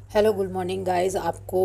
Hello good morning guys. आपको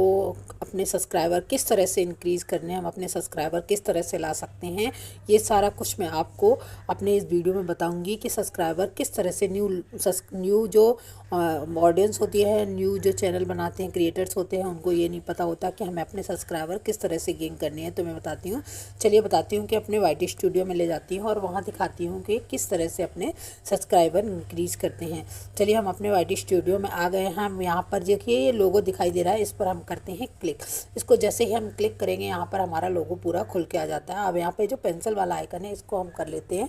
अपने subscriber किस तरह से इंक्रीज़ करने हैं, हम अपने सब्सक्राइबर किस तरह से ला सकते हैं, ये सारा कुछ मैं आपको अपने इस वीडियो में बताऊंगी कि सब्सक्राइबर किस तरह से न्यू जो ऑडियंस होती है, न्यू जो चैनल बनाते हैं, क्रिएटर्स होते हैं, उनको ये नहीं पता होता कि हमें अपने सब्सक्राइबर किस तरह से गेन करने हैं। तो मैं बताती हूँ, चलिए बताती हूँ कि अपने वाईटी स्टूडियो में ले जाती हूँ और वहाँ दिखाती हूँ कि किस तरह से अपने सब्सक्राइबर इंक्रीज़ करते हैं। चलिए हम अपने वाईटी स्टूडियो में आ गए हैं। हम यहाँ पर देखिए ये लोगो दिखाई दे रहा है, इस पर हम करते हैं क्लिक। इसको जैसे ही हम क्लिक करेंगे यहाँ पर हमारा लोगो पूरा खुल के आ जाता है। अब यहाँ पे जो पेंसिल वाला आइकन है इसको हम कर लेते हैं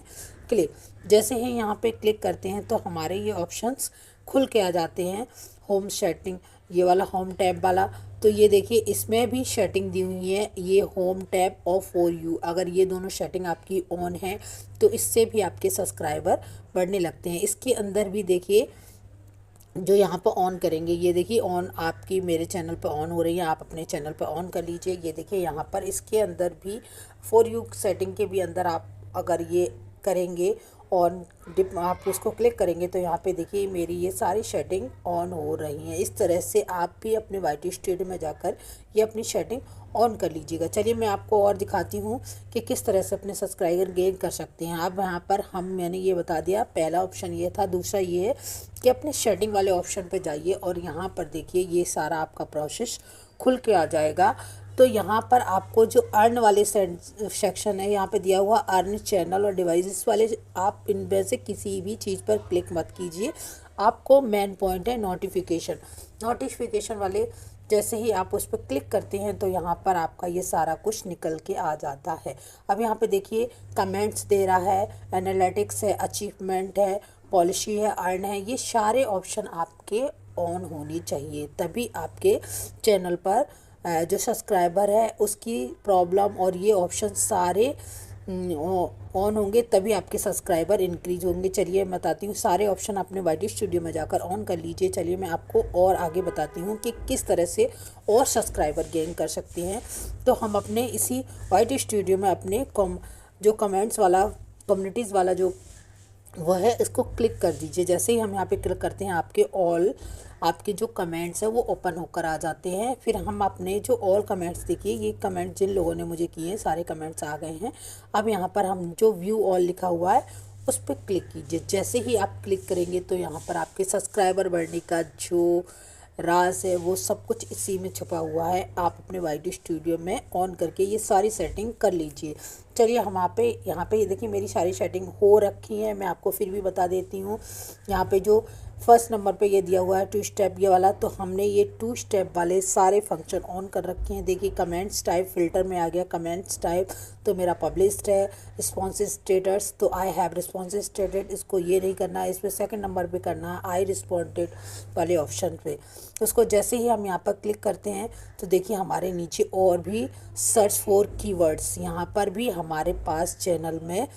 क्लिक। जैसे ही यहाँ पे क्लिक करते हैं तो हमारे ये ऑप्शंस खुल के आ जाते हैं। होम सेटिंग, ये वाला होम टैब वाला, तो ये देखिए इसमें भी सेटिंग दी हुई है, ये होम टैब और फॉर यू। अगर ये दोनों सेटिंग आपकी ऑन है तो इससे भी आपके सब्सक्राइबर बढ़ने लगते हैं। इसके अंदर भी देखिए जो यहाँ पर ऑन करेंगे, ये देखिए ऑन आपकी मेरे चैनल पर ऑन हो रही है, आप अपने चैनल पर ऑन कर लीजिए। ये देखिए यहाँ पर इसके अंदर भी फॉर यू सेटिंग के भी अंदर आप अगर ये करेंगे ऑन डिप, आप उसको क्लिक करेंगे तो यहाँ पे देखिए मेरी ये सारी सेटिंग ऑन हो रही हैं। इस तरह से आप भी अपने वाईटी स्टूडियो में जाकर ये अपनी सेटिंग ऑन कर लीजिएगा। चलिए मैं आपको और दिखाती हूँ कि किस तरह से अपने सब्सक्राइबर गेन कर सकते हैं। अब यहाँ पर मैंने ये बता दिया, पहला ऑप्शन ये था। दूसरा ये है कि अपने सेटिंग वाले ऑप्शन पे जाइए और यहाँ पर देखिए ये सारा आपका प्रोसेस खुल के आ जाएगा। तो यहाँ पर आपको जो अर्न वाले सेक्शन है, यहाँ पे दिया हुआ अर्न चैनल और डिवाइसेस वाले, आप इनमें से किसी भी चीज़ पर क्लिक मत कीजिए। आपको मेन पॉइंट है नोटिफिकेशन वाले, जैसे ही आप उस पर क्लिक करते हैं तो यहाँ पर आपका ये सारा कुछ निकल के आ जाता है। अब यहाँ पे देखिए कमेंट्स दे रहा है, एनालिटिक्स है, अचीवमेंट है, पॉलिसी है, अर्न है, ये सारे ऑप्शन आपके ऑन होनी चाहिए, तभी आपके चैनल पर जो सब्सक्राइबर है उसकी प्रॉब्लम और ये ऑप्शन सारे ऑन होंगे, तभी आपके सब्सक्राइबर इंक्रीज होंगे। चलिए मैं बताती हूँ, सारे ऑप्शन अपने वाईटी स्टूडियो में जाकर ऑन कर लीजिए। चलिए मैं आपको और आगे बताती हूँ कि किस तरह से और सब्सक्राइबर गेन कर सकते हैं। तो हम अपने इसी वाईटी स्टूडियो में अपने जो कमेंट्स वाला, कम्युनिटीज़ वाला जो वह है, इसको क्लिक कर दीजिए। जैसे ही हम यहाँ पे क्लिक करते हैं आपके जो कमेंट्स हैं वो ओपन होकर आ जाते हैं। फिर हम अपने जो ऑल कमेंट्स, देखिए ये कमेंट जिन लोगों ने मुझे किए हैं सारे कमेंट्स आ गए हैं। अब यहाँ पर हम जो व्यू ऑल लिखा हुआ है उस पर क्लिक कीजिए। जैसे ही आप क्लिक करेंगे तो यहाँ पर आपके सब्सक्राइबर बढ़ने का जो राज है वो सब कुछ इसी में छुपा हुआ है। आप अपने वाईटी स्टूडियो में ऑन करके ये सारी सेटिंग कर लीजिए। चलिए हम यहाँ पे ये देखिए मेरी सारी सेटिंग हो रखी है, मैं आपको फिर भी बता देती हूँ। यहाँ पे जो फर्स्ट नंबर पे ये दिया हुआ है 2 स्टेप ये वाला, तो हमने ये 2 स्टेप वाले सारे फंक्शन ऑन कर रखे हैं। देखिए कमेंट्स टाइप फिल्टर में आ गया, कमेंट्स टाइप तो मेरा पब्लिश्ड है। रिस्पॉन्सिव स्टेटस तो आई हैव रिस्पॉन्सिव स्टेटस, इसको ये नहीं करना है, इस पर सेकेंड नंबर पे करना है आई रिस्पॉन्डेड वाले ऑप्शन पे। उसको जैसे ही हम यहाँ पर क्लिक करते हैं तो देखिए हमारे नीचे और भी सर्च फॉर कीवर्ड्स, यहाँ पर भी हमारे पास चैनल में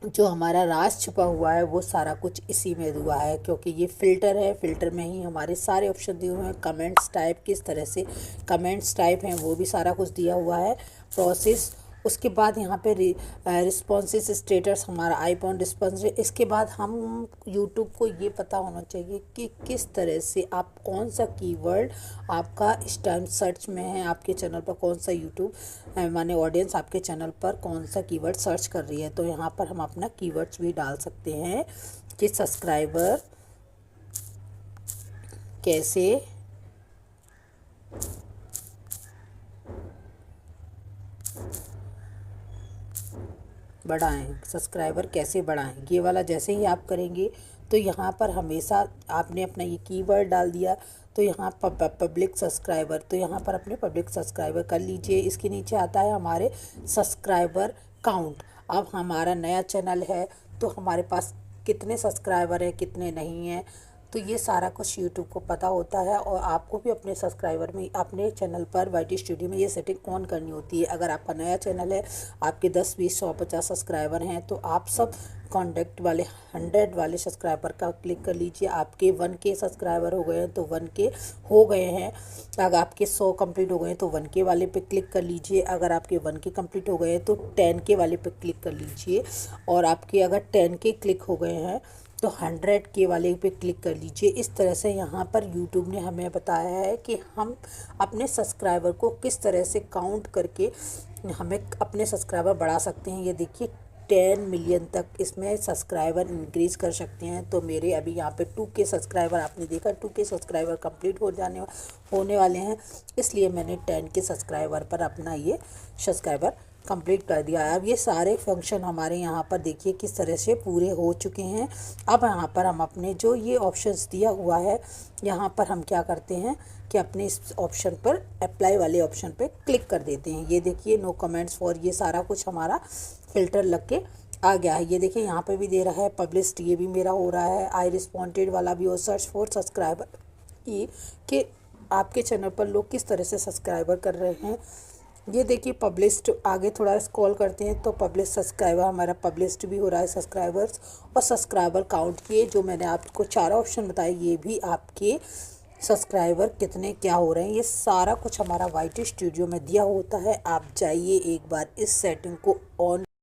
जो हमारा राज छुपा हुआ है वो सारा कुछ इसी में हुआ है, क्योंकि ये फ़िल्टर है, फ़िल्टर में ही हमारे सारे ऑप्शन दिए हुए हैं। कमेंट्स टाइप, किस तरह से कमेंट्स टाइप हैं वो भी सारा कुछ दिया हुआ है। प्रोसेस, उसके बाद यहाँ पे रिस्पॉन्सिव स्टेटस हमारा आईपॉन रिस्पॉन्स। इसके बाद हम यूट्यूब को ये पता होना चाहिए कि किस तरह से आप कौन सा कीवर्ड आपका इस टाइम सर्च में है, आपके चैनल पर कौन सा यूट्यूब माने ऑडियंस आपके चैनल पर कौन सा कीवर्ड सर्च कर रही है। तो यहाँ पर हम अपना कीवर्ड्स भी डाल सकते हैं कि सब्सक्राइबर कैसे बढ़ाएं, सब्सक्राइबर कैसे बढ़ाएं, ये वाला जैसे ही आप करेंगे तो यहाँ पर हमेशा आपने अपना ये कीवर्ड डाल दिया तो यहाँ पर पब्लिक सब्सक्राइबर, तो यहाँ पर अपने पब्लिक सब्सक्राइबर कर लीजिए। इसके नीचे आता है हमारे सब्सक्राइबर काउंट। अब हमारा नया चैनल है तो हमारे पास कितने सब्सक्राइबर हैं, कितने नहीं हैं, तो ये सारा कुछ यूट्यूब को पता होता है। और आपको भी अपने सब्सक्राइबर में, अपने चैनल पर वाईटी स्टूडियो में ये सेटिंग ऑन करनी होती है। अगर आपका नया चैनल है, आपके 10, 20, 100, 50 सब्सक्राइबर हैं, तो आप सब कॉन्टैक्ट वाले 100 वाले सब्सक्राइबर का क्लिक कर लीजिए। आपके 1K सब्सक्राइबर हो गए हैं तो 1K हो गए हैं। अगर आपके 100 कंप्लीट हो गए हैं तो 1K वाले पे क्लिक कर लीजिए। अगर आपके 1K कंप्लीट हो गए हैं तो 10K वाले पे क्लिक कर लीजिए। और आपके अगर 10K क्लिक हो गए हैं तो 100K वाले पे क्लिक कर लीजिए। इस तरह से यहाँ पर यूट्यूब ने हमें बताया है कि हम अपने सब्सक्राइबर को किस तरह से काउंट करके हमें अपने सब्सक्राइबर बढ़ा सकते हैं। ये देखिए 10 मिलियन तक इसमें सब्सक्राइबर इंक्रीज़ कर सकते हैं। तो मेरे अभी यहाँ पे 2K सब्सक्राइबर, आपने देखा 2K सब्सक्राइबर कंप्लीट होने वाले हैं, इसलिए मैंने 10K सब्सक्राइबर पर अपना ये सब्सक्राइबर कंप्लीट कर दिया है। अब ये सारे फंक्शन हमारे यहाँ पर देखिए किस तरह से पूरे हो चुके हैं। अब यहाँ पर हम अपने जो ये ऑप्शंस दिया हुआ है, यहाँ पर हम क्या करते हैं कि अपने इस ऑप्शन पर अप्लाई वाले ऑप्शन पर क्लिक कर देते हैं। ये देखिए नो कमेंट्स फॉर, ये सारा कुछ हमारा फ़िल्टर लग के आ गया है। ये देखिए यहाँ पे भी दे रहा है पब्लिश्ड, ये भी मेरा हो रहा है। आई रिस्पॉन्डेड वाला भी, और सर्च फॉर सब्सक्राइबर, ये कि आपके चैनल पर लोग किस तरह से सब्सक्राइबर कर रहे हैं। ये देखिए पब्लिश्ड, आगे थोड़ा स्क्रॉल करते हैं तो पब्लिश सब्सक्राइबर, हमारा पब्लिश्ड भी हो रहा है सब्सक्राइबर्स। और सब्सक्राइबर काउंट किए, जो मैंने आपको 4 ऑप्शन बताए, ये भी आपके सब्सक्राइबर कितने क्या हो रहे हैं, ये सारा कुछ हमारा वाईटी स्टूडियो में दिया होता है। आप जाइए एक बार इस सेटिंग को ऑन